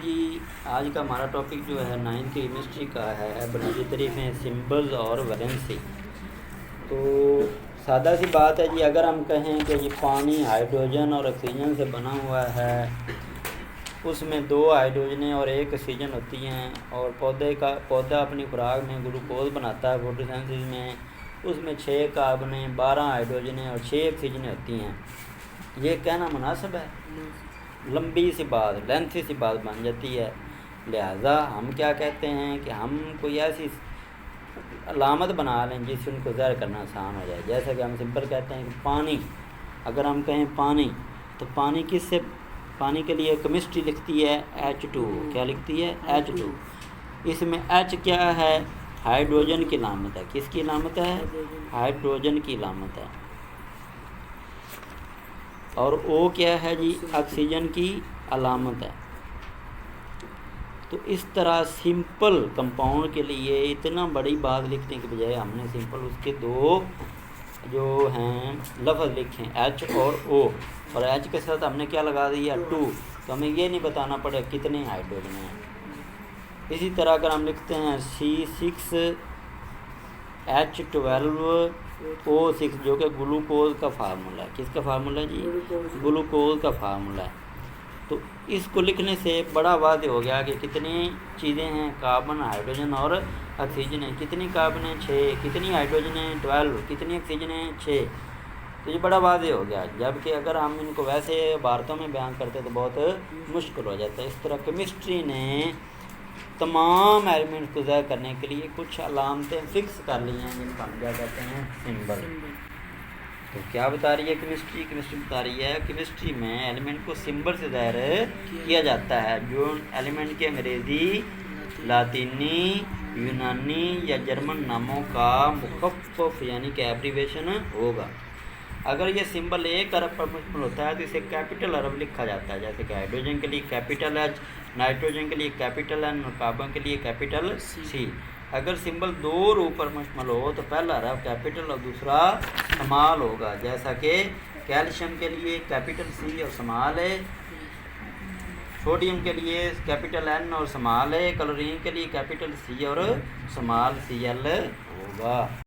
जी, आज का हमारा टॉपिक जो है 9th केमिस्ट्री का है बुनियादी तरीक़े सिंबल्स और वैलेंसी। तो सादा सी बात है जी, अगर हम कहें कि ये पानी हाइड्रोजन और ऑक्सीजन से बना हुआ है, उसमें 2 हाइड्रोजनें और 1 ऑक्सीजन होती हैं, और पौधा अपनी खुराक में ग्लूकोज बनाता है फोटोसिंथेसिस में, उसमें 6 कार्बनें, 12 हाइड्रोजनें और 6 ऑक्सीजनें होती हैं। ये कहना मुनासिब है? लंबी सी बात, लेंथी सी बात बन जाती है। लिहाजा हम क्या कहते हैं कि हम कोई ऐसी अलामत बना लें जिससे उनको ज़ाहिर करना आसान हो जाए। जैसा कि हम सिंपल कहते हैं कि पानी, अगर हम कहें पानी, तो पानी के लिए केमिस्ट्री लिखती है H2। क्या लिखती है? H2। इसमें H क्या है? हाइड्रोजन की अलामत है। किसकी अलामत है? हाइड्रोजन की अलामत है। और O क्या है जी? ऑक्सीजन की अलामत है। तो इस तरह सिंपल कंपाउंड के लिए इतना बड़ी बात लिखने के बजाय हमने सिंपल उसके 2 जो हैं लफ्ज़ लिखे, H और O, और H के साथ हमने क्या लगा दिया? 2। तो हमें ये नहीं बताना पड़ेगा कितने हाइड्रोजन हैं। इसी तरह अगर हम लिखते हैं C6H12O6, जो कि ग्लूकोज का फार्मूला है। किसका फार्मूला जी? ग्लूकोज का फार्मूला है। तो इसको लिखने से बड़ा वाज़ेह हो गया कि कितनी चीज़ें हैं, कार्बन, हाइड्रोजन और ऑक्सीजन है। कितनी कार्बन है? 6। कितनी हाइड्रोजन है? 12। कितनी ऑक्सीजन है? 6। तो ये बड़ा वाज़ेह हो गया। जबकि अगर हम इनको वैसे इबारतों में बयान करते तो बहुत मुश्किल हो जाता है। इस तरह केमिस्ट्री ने तमाम एलिमेंट्स को ज़ाहिर करने के लिए कुछ अलामतें फ़िक्स कर ली हैं, जिनको हम क्या कहते हैं? सिंबल। तो क्या बता रही है केमिस्ट्री? केमिस्ट्री बता रही है केमिस्ट्री में एलिमेंट को सिंबल से ज़ाहिर किया जाता है। जो एलिमेंट के अंग्रेज़ी, लातीनी, यूनानी या जर्मन नामों का मुखफ़्फ़फ़ यानी कि एब्रीवेशन होगा। अगर ये सिंबल एक अरब पर मुश्तमिल होता है तो इसे कैपिटल अरब लिखा जाता है। जैसे कि हाइड्रोजन के लिए कैपिटल H, नाइट्रोजन के लिए कैपिटल N और कार्बन के लिए कैपिटल C। अगर सिंबल 2 रूप पर मुश्तमिल हो तो पहला अरब कैपिटल और दूसरा स्मॉल होगा। जैसा कि कैल्शियम के लिए कैपिटल C और स्मॉल है, सोडियम के लिए कैपिटल N और स्मॉल है, क्लोरीन के लिए कैपिटल C और स्मॉल Cl होगा।